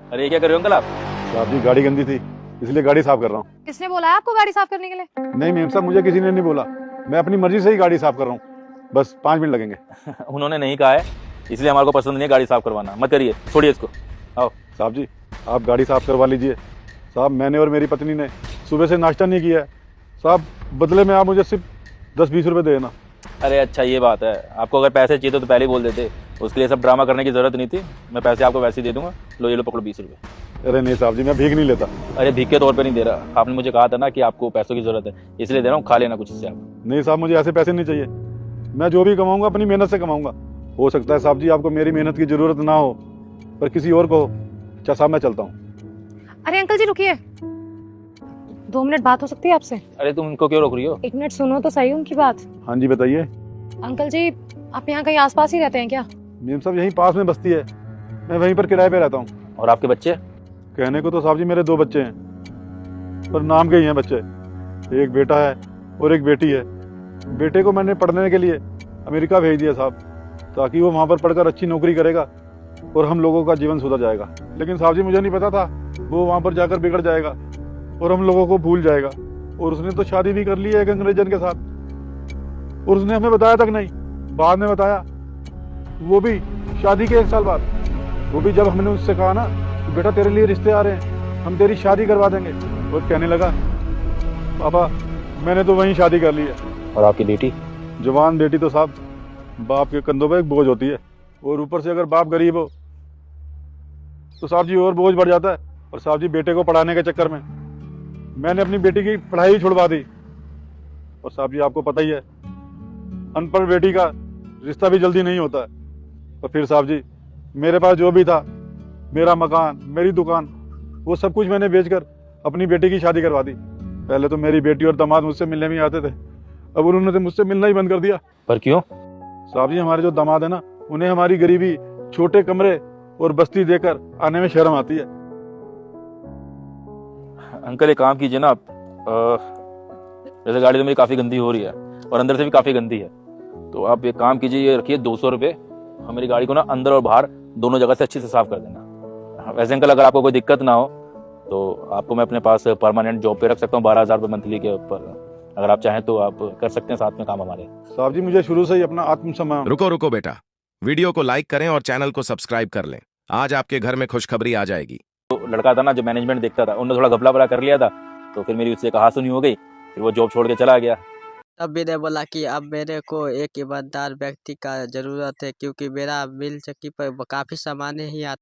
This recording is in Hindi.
अरे ये क्या कर रहे हो अंकल आप? साहब जी गाड़ी गंदी थी इसलिए गाड़ी साफ कर रहा हूँ। किसने बोला है आपको गाड़ी साफ करने के लिए? नहीं मेम साहब, मुझे किसी ने नहीं बोला, मैं अपनी मर्जी से ही गाड़ी साफ कर रहा हूँ। बस 5 मिनट लगेंगे। उन्होंने नहीं कहा है, इसलिए हमारे को पसंद नहीं है गाड़ी साफ करवाना। मत करिए, छोड़िए इसको। आओ। साहब जी आप गाड़ी साफ करवा लीजिए। साहब मैंने और मेरी पत्नी ने सुबह से नाश्ता नहीं किया है। साहब बदले में आप मुझे सिर्फ 10-20 रुपये देना। अरे अच्छा ये बात है, आपको अगर पैसे चाहिए तो पहले ही बोल देते, उसके लिए सब ड्रामा करने की जरूरत नहीं थी। मैं पैसे आपको वैसे ही दे दूंगा। लो ये लो पकड़ो 20 रुपये। अरे नहीं साहब जी, मैं भीख नहीं लेता। अरे भीख के तौर पे नहीं दे रहा, आपने मुझे कहा था ना कि आपको पैसों की जरूरत है, इसलिए दे रहा हूँ, खा लेना कुछ इससे आप। नहीं साहब, मुझे ऐसे पैसे नहीं चाहिए। मैं जो भी कमाऊंगा अपनी मेहनत से कमाऊंगा। हो सकता है साहब जी आपको मेरी मेहनत की जरूरत ना हो, पर किसी और को हो। अच्छा साहब मैं चलता हूँ। अरे अंकल जी रुकिए, 2 मिनट बात हो सकती है आपसे? अरे तुम उनको क्यों रोक रही हो? 1 मिनट सुनो तो सही उनकी बात। हाँ जी बताइए। अंकल जी आप यहाँ कहीं आसपास ही रहते हैं क्या? मेम साहब यहीं पास में बस्ती है, मैं वहीं पर किराए पे रहता हूँ। और आपके बच्चे? कहने को तो साहब जी मेरे 2 बच्चे हैं, पर नाम के ही हैं बच्चे। एक बेटा है और एक बेटी है। बेटे को मैंने पढ़ने के लिए अमेरिका भेज दिया साहब, ताकि वो वहाँ पर पढ़कर अच्छी नौकरी करेगा और हम लोगों का जीवन सुधर जाएगा। लेकिन साहब जी मुझे नहीं पता था वो वहाँ पर जाकर बिगड़ जाएगा और हम लोगों को भूल जाएगा। और उसने तो शादी भी कर ली है एक अंग्रेजन के साथ, और उसने हमें बताया तक नहीं। बाद में बताया, वो भी शादी के 1 साल बाद। वो भी जब हमने उससे कहा ना कि बेटा तेरे लिए रिश्ते आ रहे हैं, हम तेरी शादी करवा देंगे, और कहने लगा पापा मैंने तो वहीं शादी कर ली है। और आपकी बेटी? जवान बेटी तो साहब बाप के कंधों पर एक बोझ होती है, और ऊपर से अगर बाप गरीब हो तो साहब जी और बोझ बढ़ जाता है। और साहब जी बेटे को पढ़ाने के चक्कर में मैंने अपनी बेटी की पढ़ाई छुड़वा दी। और साहब जी आपको पता ही है अनपढ़ बेटी का रिश्ता भी जल्दी नहीं होता है। और फिर साहब जी मेरे पास जो भी था, मेरा मकान, मेरी दुकान, वो सब कुछ मैंने बेचकर अपनी बेटी की शादी करवा दी। पहले तो मेरी बेटी और दामाद मुझसे मिलने भी आते थे, अब उन्होंने तो मुझसे मिलना ही बंद कर दिया। पर क्यों? साहब जी हमारे जो दामाद है ना, उन्हें हमारी गरीबी, छोटे कमरे और बस्ती देकर आने में शर्म आती है। अंकल एक काम कीजिए ना आप, जैसे गाड़ी तो मेरी काफ़ी गंदी हो रही है और अंदर से भी काफ़ी गंदी है, तो आप एक काम कीजिए, ये रखिए 200 रुपये, और मेरी गाड़ी को ना अंदर और बाहर दोनों जगह से अच्छे से साफ कर देना। वैसे अंकल अगर आपको कोई दिक्कत ना हो तो आपको मैं अपने पास परमानेंट जॉब पे रख सकता हूँ 12,000 रुपये मंथली के ऊपर। अगर आप चाहें तो आप कर सकते हैं साथ में काम हमारे। साहब जी मुझे शुरू से ही अपना आत्मसम्मान। रुको बेटा, वीडियो को लाइक करें और चैनल को सब्सक्राइब कर लें। आज आपके घर में खुशखबरी आ जाएगी। तो लड़का था ना जो मैनेजमेंट देखता था, उन्होंने थोड़ा घपला वपला कर लिया था, तो फिर मेरी उससे कहा सुनी हो गई, फिर वो जॉब छोड़ के चला गया। तब मैंने बोला कि अब मेरे को एक ईमानदार व्यक्ति का ज़रूरत है, क्योंकि मेरा मिल चक्की पर काफ़ी सामान ही आता